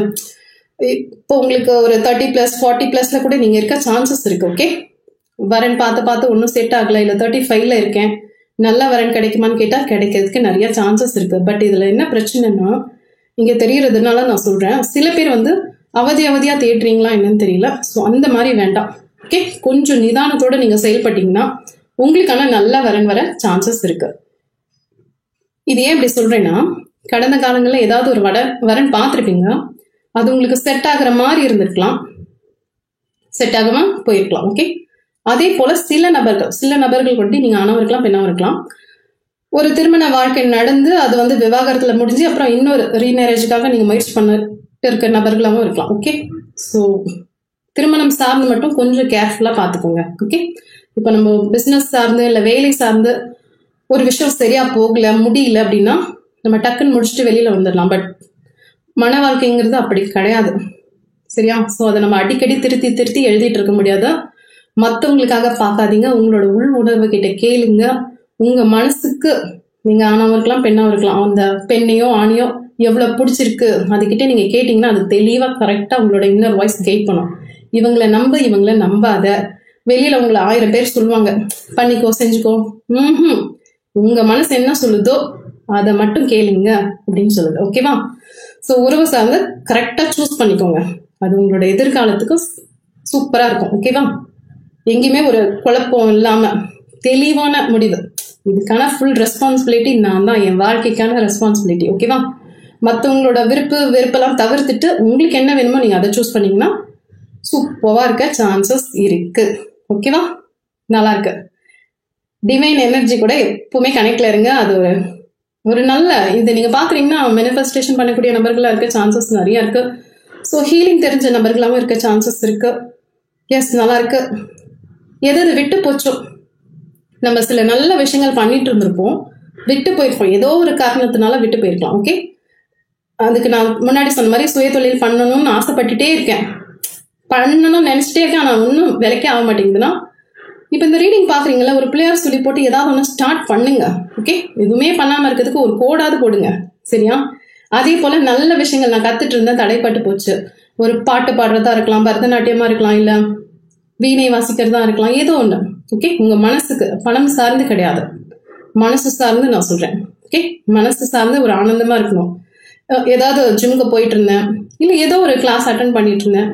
இப்போ உங்களுக்கு ஒரு 30+, 40+ல கூட நீங்க இருக்க சான்சஸ் இருக்கு. ஓகே, வரன் பார்த்து ஒன்றும் செட் ஆகல, இல்ல 35ல இருக்கேன், நல்ல வரன் கிடைக்குமான்னு கேட்டா கிடைக்கிறதுக்கு நிறைய சான்சஸ் இருக்கு. பட் இதுல என்ன பிரச்சனைன்னா, இங்க தெரியறதுனால நான் சொல்றேன், சில பேர் வந்து அவதியா தேடுறீங்களா என்னன்னு தெரியல. ஸோ அந்த மாதிரி வேண்டாம். ஓகே, கொஞ்சம் நிதானத்தோட நீங்க செயல்பட்டீங்கன்னா உங்களுக்கான நல்ல வரன் வர சான்சஸ் இருக்கு. இது ஏன் இப்படி சொல்றேன்னா, கடந்த காலங்களில் ஏதாவது ஒரு வரன் பார்த்துருப்பீங்க, அது உங்களுக்கு செட் ஆகுற மாதிரி இருந்திருக்கலாம், செட் ஆகாம போயிருக்கலாம். ஓகே, அதே போல சில நபர்கள் கொண்டு நீங்க ஆணவம் இருக்கலாம், பெண்ணாவும் இருக்கலாம். ஒரு திருமண வாழ்க்கை நடந்து அது வந்து விவாகரத்துல முடிஞ்சு அப்புறம் இன்னொரு ரீமேரேஜுக்காக நீங்க முயற்சி பண்ணிட்டு இருக்க நபர்களாகவும் இருக்கலாம். ஓகே, ஸோ திருமணம் சார்ந்து மட்டும் கொஞ்சம் கேர்ஃபுல்லா பார்த்துக்கோங்க. ஓகே, இப்போ நம்ம பிஸ்னஸ் சார்ந்து இல்லை வேலை சார்ந்து ஒரு விஷயம் சரியா போகல, முடியல அப்படின்னா நம்ம டக்குன்னு முடிச்சுட்டு வெளியில வந்துடலாம். பட் மன வாழ்க்கைங்கிறது அப்படி கிடையாது. சரியா? ஸோ அதை நம்ம அடிக்கடி திருத்தி எழுதிட்டு இருக்க முடியாது. மற்றவங்களுக்காக பார்க்காதீங்க, உங்களோட உள் உணர்வு கிட்ட கேளுங்க. உங்க மனசுக்கு நீங்க ஆணாவும் இருக்கலாம், பெண்ணாவும் இருக்கலாம், அந்த பெண்ணையோ ஆணையோ எவ்வளவு பிடிச்சிருக்கு அதுகிட்ட நீங்க கேட்டீங்கன்னா அது தெளிவா கரெக்டா உங்களோட இன்னர் வாய்ஸ் கைட் பண்ணும். இவங்களை நம்பாத. வெளியில உங்களை 1000 பேர் சொல்லுவாங்க, பண்ணிக்கோ செஞ்சுக்கோ. உங்க மனசு என்ன சொல்லுதோ அதை மட்டும் கேளுங்க அப்படின்னு சொல்லுது. ஓகேவா? ஸோ உறவு சார்ந்து கரெக்டா சூஸ் பண்ணிக்கோங்க, அது உங்களோட எதிர்காலத்துக்கு சூப்பரா இருக்கும். ஓகேவா? எங்கேயுமே ஒரு குழப்பம் இல்லாம தெளிவான முடிவு. இதுக்கான ஃபுல் ரெஸ்பான்சிபிலிட்டி நான் தான், என் வாழ்க்கைக்கான ரெஸ்பான்சிபிலிட்டி. ஓகேவா? மற்றவங்களோட வெறுப்பெல்லாம் தவிர்த்துட்டு உங்களுக்கு என்ன வேணுமோ நீங்க அதை சூஸ் பண்ணீங்கன்னா சூப்பரா இருக்க சான்சஸ் இருக்கு. ஓகேவா? நல்லா இருக்கு. டிவைன் எனர்ஜி கூட எப்பவுமே கனெக்ட்ல இருங்க. அது ஒரு நல்ல இது நீங்க பாக்குறீங்கன்னா மேனிஃபெஸ்டேஷன் பண்ணக்கூடிய நபர்களா இருக்க சான்சஸ் நிறைய இருக்கு. ஸோ ஹீலிங் தெரிஞ்ச நபர்களாகவும் இருக்க சான்சஸ் இருக்கு. எஸ், நல்லா இருக்கு. எது விட்டு போச்சோ, நம்ம சில நல்ல விஷயங்கள் பண்ணிட்டு இருந்திருப்போம், விட்டு போயிருப்போம், ஏதோ ஒரு காரணத்தினால விட்டு போயிருக்கலாம். ஓகே, அதுக்கு நான் முன்னாடி சொன்ன மாதிரி சுய தொழில் பண்ணணும்னு ஆசைப்பட்டுட்டே இருக்கேன், பண்ணணும்னு நினைச்சிட்டே இருக்கேன், ஆனா ஒன்றும் விலைக்கே ஆக மாட்டேங்குதுன்னா, இப்போ இந்த ரீடிங் பாக்குறீங்களா, ஒரு பிளேயர் சொல்லி போட்டு ஏதாவது ஒன்று ஸ்டார்ட் பண்ணுங்க. ஓகே, எதுவுமே பண்ணாம இருக்கிறதுக்கு ஒரு கோடாவது போடுங்க. சரியா? அதே போல நல்ல விஷயங்கள் நான் கத்துட்டு இருந்தேன், தடைப்பட்டு போச்சு. ஒரு பாட்டு பாடுறதா இருக்கலாம், பரதநாட்டியமா இருக்கலாம், இல்ல வீணை வாசிக்கிறதா இருக்கலாம், ஏதோ ஒண்ணு. ஓகே, உங்க மனசுக்கு பணம் சார்ந்து கிடையாது, மனசு சார்ந்து நான் சொல்றேன். ஓகே, மனசு சார்ந்து ஒரு ஆனந்தமா இருக்கணும். ஏதாவது ஜிம்முக்கு போயிட்டு இருந்தேன், இல்ல ஏதோ ஒரு கிளாஸ் அட்டன் பண்ணிட்டு இருந்தேன்,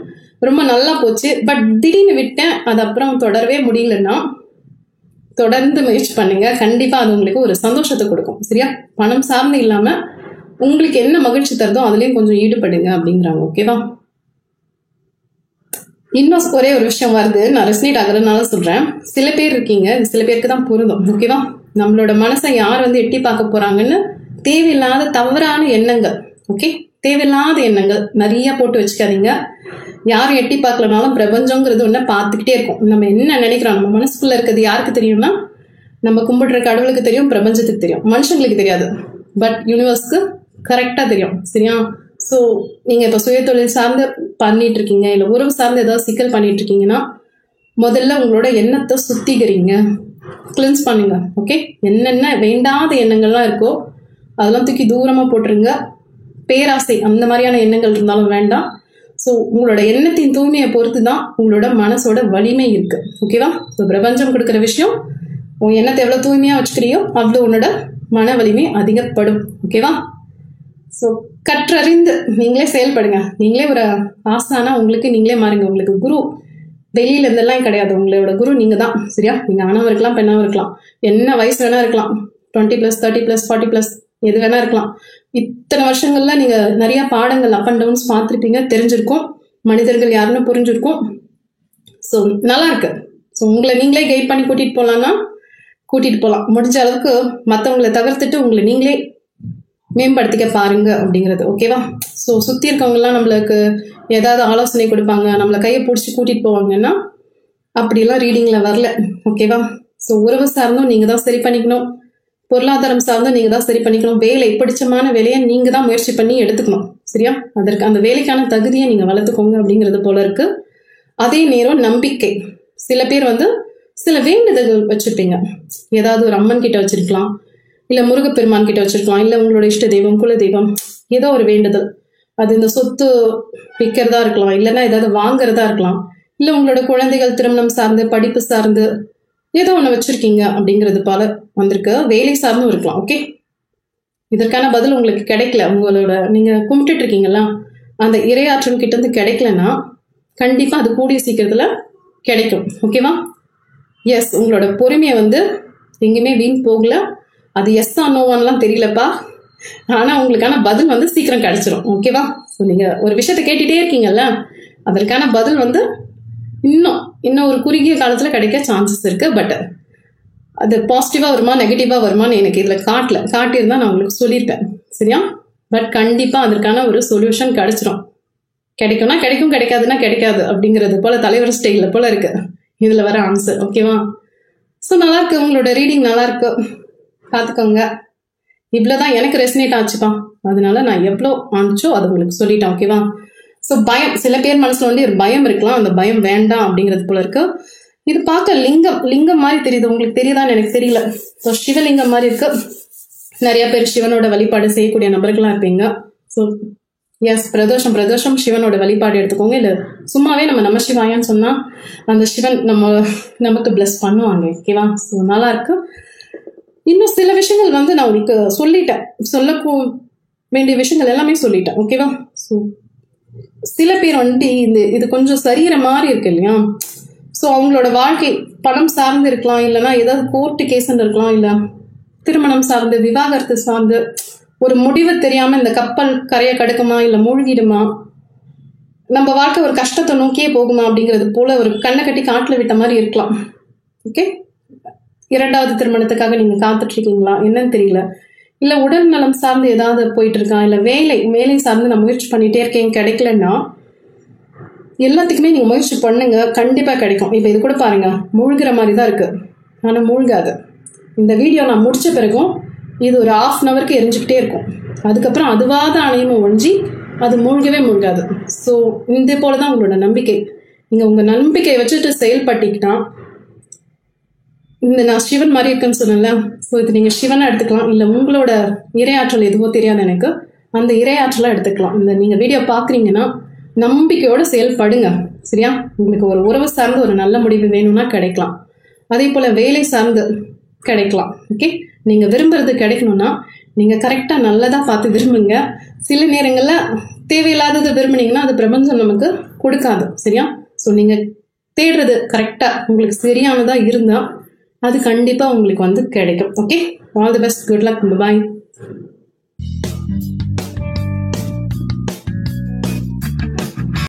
ரொம்ப நல்லா போச்சு, பட் திடீர்னு விட்டேன், அது அப்புறம் தொடரவே முடியலன்னா தொடர்ந்து முயற்சி பண்ணுங்க. கண்டிப்பா அது உங்களுக்கு ஒரு சந்தோஷத்தை கொடுக்கும். சரியா? பணம் சார்ந்து இல்லாம உங்களுக்கு என்ன மகிழ்ச்சி தருதோ அதுலயும் கொஞ்சம் ஈடுபடுங்க அப்படிங்கிறாங்க. ஓகேவா? இன்னும் ஒரே ஒரு விஷயம் வருது, நான் ரெஸ்னேட் ஆகுறதுனால சொல்றேன். சில பேர் இருக்கீங்க, சில பேருக்கு தான் பொருந்தும். ஓகேவா? நம்மளோட மனசை யார் வந்து எட்டி பார்க்க போறாங்கன்னு தேவையில்லாத தவறான எண்ணங்கள், ஓகே, தேவையில்லாத எண்ணங்கள் நிறைய போட்டு வச்சுக்காதீங்க. யாரும் எட்டி பார்க்கலனாலும் பிரபஞ்சங்கிறது ஒன்ன பார்த்துக்கிட்டே இருக்கும். நம்ம என்ன நினைக்கிறோம், நம்ம மனசுக்குள்ள இருக்கிறது யாருக்கு தெரியும்னா, நம்ம கும்பிடுற கடவுளுக்கு தெரியும், பிரபஞ்சத்துக்கு தெரியும், மனுஷங்களுக்கு தெரியாது. பட் யூனிவர்ஸ்க்கு கரெக்டா தெரியும். சரியா? ஸோ நீங்க இப்ப சுய தொழில் சார்ந்து பண்ணிட்டு இருக்கீங்க, இல்ல உறவு சார்ந்து ஏதாவது சிக்கல் பண்ணிட்டு இருக்கீங்கன்னா, முதல்ல உங்களோட எண்ணத்தை சுத்திகரிங்க, கிளென்ஸ் பண்ணுங்க. ஓகே, என்னென்ன வேண்டாத எண்ணங்கள்லாம் இருக்கோ அதெல்லாம் தூக்கி தூரமா போட்டுருங்க. பேராசை அந்த மாதிரியான எண்ணங்கள் இருந்தாலும் வேண்டாம். ஸோ உங்களோட எண்ணத்தின் தூய்மையை பொறுத்து தான் உங்களோட மனசோட வலிமை இருக்கு. ஓகேவா? ஸோ பிரபஞ்சம் கொடுக்குற விஷயம், உன் எண்ணத்தை எவ்வளவு தூய்மையா வச்சுக்கிறியோ அவ்வளோ உன்னோட மன வலிமை அதிகப்படும். ஓகேவா? ஸோ கற்றறிந்து நீங்களே செயல்படுங்க. நீங்களே ஒரு ஆசானா உங்களுக்கு நீங்களே மாறுங்க. உங்களுக்கு குரு வெளியில இருந்தெல்லாம் கிடையாது, உங்களோட குரு நீங்க தான். சரியா? நீங்க ஆணவம் இருக்கலாம், பெண்ணாவும் இருக்கலாம், என்ன வயசு வேணா இருக்கலாம், 20+, 30+, 40+, எது வேணா இருக்கலாம். இத்தனை வருஷங்கள்ல நீங்க நிறைய பாடங்கள் அப் அண்ட் டவுன்ஸ் பார்த்துருப்பீங்க, தெரிஞ்சிருக்கும், மனிதர்கள் யாருன்னு புரிஞ்சிருக்கும். ஸோ நல்லா இருக்கு. ஸோ உங்களை நீங்களே கைட் பண்ணி கூட்டிகிட்டு போகலான்னா கூட்டிகிட்டு போகலாம். முடிஞ்ச அளவுக்கு மற்றவங்களை தவிர்த்துட்டு உங்களை நீங்களே மேம்படுத்திக்க பாருங்க அப்படிங்கிறது. ஓகேவா? ஸோ சுற்றி இருக்கவங்கலாம் நம்மளுக்கு ஏதாவது ஆலோசனை கொடுப்பாங்க, நம்மளை கையை பிடிச்சி கூட்டிகிட்டு போவாங்கன்னா அப்படிலாம் ரீடிங்கில் வரல. ஓகேவா? ஸோ உறவு சார்ந்தும் நீங்கள் தான் சரி பண்ணிக்கணும், பொருளாதாரம் சார்ந்தும் நீங்கள் தான் சரி பண்ணிக்கணும், வேலை பிடிச்சமான வேலையை நீங்கள் தான் முயற்சி பண்ணி எடுத்துக்கணும். சரியா? அதற்கு அந்த வேலைக்கான தகுதியை நீங்கள் வளர்த்துக்கோங்க அப்படிங்கிறது போல இருக்கு. அதே நேரம் நம்பிக்கை. சில பேர் சில வேண்டுதல்கள் வச்சுருப்பீங்க. ஏதாவது ஒரு அம்மன் கிட்ட வச்சிருக்கலாம், இல்லை முருகப்பெருமான் கிட்ட வச்சிருக்கலாம், இல்லை உங்களோட இஷ்ட தெய்வம், குல தெய்வம், ஏதோ ஒரு வேண்டுதல். அது இந்த சொத்து விற்கிறதா இருக்கலாம், இல்லைன்னா ஏதாவது வாங்குறதா இருக்கலாம், இல்லை உங்களோட குழந்தைகள் திருமணம் சார்ந்து படிப்பு சார்ந்து ஏதோ ஒன்று வச்சிருக்கீங்க அப்படிங்கிறது போல வந்திருக்கு. வேலை சார்ந்தும் இருக்கலாம். ஓகே, இதற்கான பதில் உங்களுக்கு கிடைக்கல, உங்களோட நீங்கள் கும்பிட்டுட்டு இருக்கீங்களா அந்த இறையாற்றல் கிட்ட இருந்து கிடைக்கலன்னா கண்டிப்பாக அது கூடிய சீக்கிரத்தில் கிடைக்கும். ஓகேவா? எஸ், உங்களோட பொறுமையை எங்கேயுமே வீண் போகல. அது எஸ் நோவான்லாம் தெரியலப்பா, ஆனால் உங்களுக்கான பதில் சீக்கிரம் கிடைச்சிரும். ஓகேவா? ஸோ நீங்கள் ஒரு விஷயத்தை கேட்டுகிட்டே இருக்கீங்கல்ல, அதற்கான பதில் இன்னும் ஒரு குறுகிய காலத்தில் கிடைக்க சான்சஸ் இருக்குது. பட் அது பாசிட்டிவாக வருமா நெகட்டிவாக வருமானு எனக்கு இதில் காட்டியிருந்தா நான் உங்களுக்கு சொல்லியிருப்பேன். சரியா? பட் கண்டிப்பாக அதற்கான ஒரு சொல்யூஷன் கிடைச்சிரும். கிடைக்கும்னா கிடைக்கும், கிடைக்காதுன்னா கிடைக்காது அப்படிங்கிறது போல் தலைவர் ஸ்டைலில் போல் இருக்குது இதில் வர ஆன்சர். ஓகேவா? ஸோ நல்லாயிருக்கு, உங்களோட ரீடிங் நல்லாயிருக்கு, பார்த்துக்கோங்க. இவ்வளோதான் எனக்கு ரெசனேட் ஆச்சுப்பா, அதனால நான் எவ்வளோ ஆனிச்சோ அது உங்களுக்கு சொல்லிட்டேன். ஓகேவா? ஸோ பயம், சில பேர் மனசில் ஒரு பயம் இருக்கலாம், அந்த பயம் வேண்டாம் அப்படிங்கிறது போல இருக்கு. இது பார்க்க லிங்கம் மாதிரி தெரியுது, உங்களுக்கு தெரியுதான்னு எனக்கு தெரியல. ஸோ சிவலிங்கம் மாதிரி இருக்கு. நிறைய பேர் சிவனோட வழிபாடு செய்யக்கூடிய நபர்களாக இருப்பீங்க. ஸோ எஸ், பிரதோஷம் சிவனோட வழிபாடு எடுத்துக்கோங்க. இல்லை சும்மாவே நம்ம நமசிவாயான்னு சொன்னால் அந்த சிவன் நமக்கு பிளஸ் பண்ணுவாங்க. ஓகேவா? ஸோ நல்லா இருக்கு. இன்னும் சில விஷயங்கள் நான் உங்களுக்கு சொல்லிட்டேன், சொல்ல வேண்டிய விஷயங்கள் எல்லாமே சொல்லிட்டேன். ஓகேவா? ஸோ சில பேர் இது கொஞ்சம் சரிகிற மாதிரி இருக்கு இல்லையா? ஸோ அவங்களோட வாழ்க்கை பணம் சார்ந்து இருக்கலாம், இல்லைன்னா ஏதாவது கோர்ட்டு கேஸ்ன்னு இருக்கலாம், இல்லை திருமணம் சார்ந்து, விவாகரத்து சார்ந்து ஒரு முடிவு தெரியாமல் இந்த கப்பல் கரையை கடக்குமா இல்லை மூழ்கிடுமா, நம்ம வாழ்க்கை ஒரு கஷ்டத்தை நோக்கியே போகுமா அப்படிங்கிறது போல ஒரு கண்ணை கட்டி காட்டில் விட்ட மாதிரி இருக்கலாம். ஓகே, இரண்டாவது திருமணத்துக்காக நீங்கள் காத்துட்ருக்கீங்களா என்னன்னு தெரியல, இல்லை உடல் நலம் சார்ந்து ஏதாவது போயிட்டு இருக்கா, இல்லை வேலை சார்ந்து நான் முயற்சி பண்ணிகிட்டே இருக்கேன் கிடைக்கலன்னா எல்லாத்துக்குமே நீங்கள் முயற்சி பண்ணுங்க, கண்டிப்பாக கிடைக்கும். இப்போ இது கூட பாருங்க, மூழ்கிற மாதிரி தான் இருக்குது, ஆனால் மூழ்காது. இந்த வீடியோ நான் முடித்த பிறகும் இது ஒரு 1/2 hourக்கு எரிஞ்சுக்கிட்டே இருக்கும். அதுக்கப்புறம் அதுவாத அணையும் ஒழிஞ்சி அது மூழ்காது. ஸோ இதே போல தான் உங்களோட நம்பிக்கை. நீங்கள் உங்கள் நம்பிக்கையை வச்சுட்டு செயல்பட்டீங்கன்னா, நான் சிவன் மாதிரி இருக்குன்னு சொன்னேன்ல, ஸோ இது நீங்கள் சிவனை எடுத்துக்கலாம், இல்லை உங்களோட இறையாற்றல் எதுவோ தெரியாது எனக்கு, அந்த இறையாற்றலாக எடுத்துக்கலாம். இந்த நீங்கள் வீடியோ பார்க்குறீங்கன்னா நம்பிக்கையோடு செயல்படுங்க. சரியா? உங்களுக்கு ஒரு உறவு சார்ந்து ஒரு நல்ல முடிவு வேணும்னா கிடைக்கலாம், அதே போல் வேலை சார்ந்து கிடைக்கலாம். ஓகே, நீங்கள் விரும்புறது கிடைக்கணும்னா நீங்கள் கரெக்டாக நல்லதாக பார்த்து விரும்புங்க. சில நேரங்களில் தேவையில்லாதது விரும்புனீங்கன்னா அது பிரபஞ்சம் நமக்கு கொடுக்காது. சரியா? ஸோ நீங்கள் தேடுறது கரெக்டாக உங்களுக்கு சரியானதாக இருந்தால் அது கண்டிப்பாக உங்களுக்கு கிடைக்கும். Okay, all the best, good luck, bye.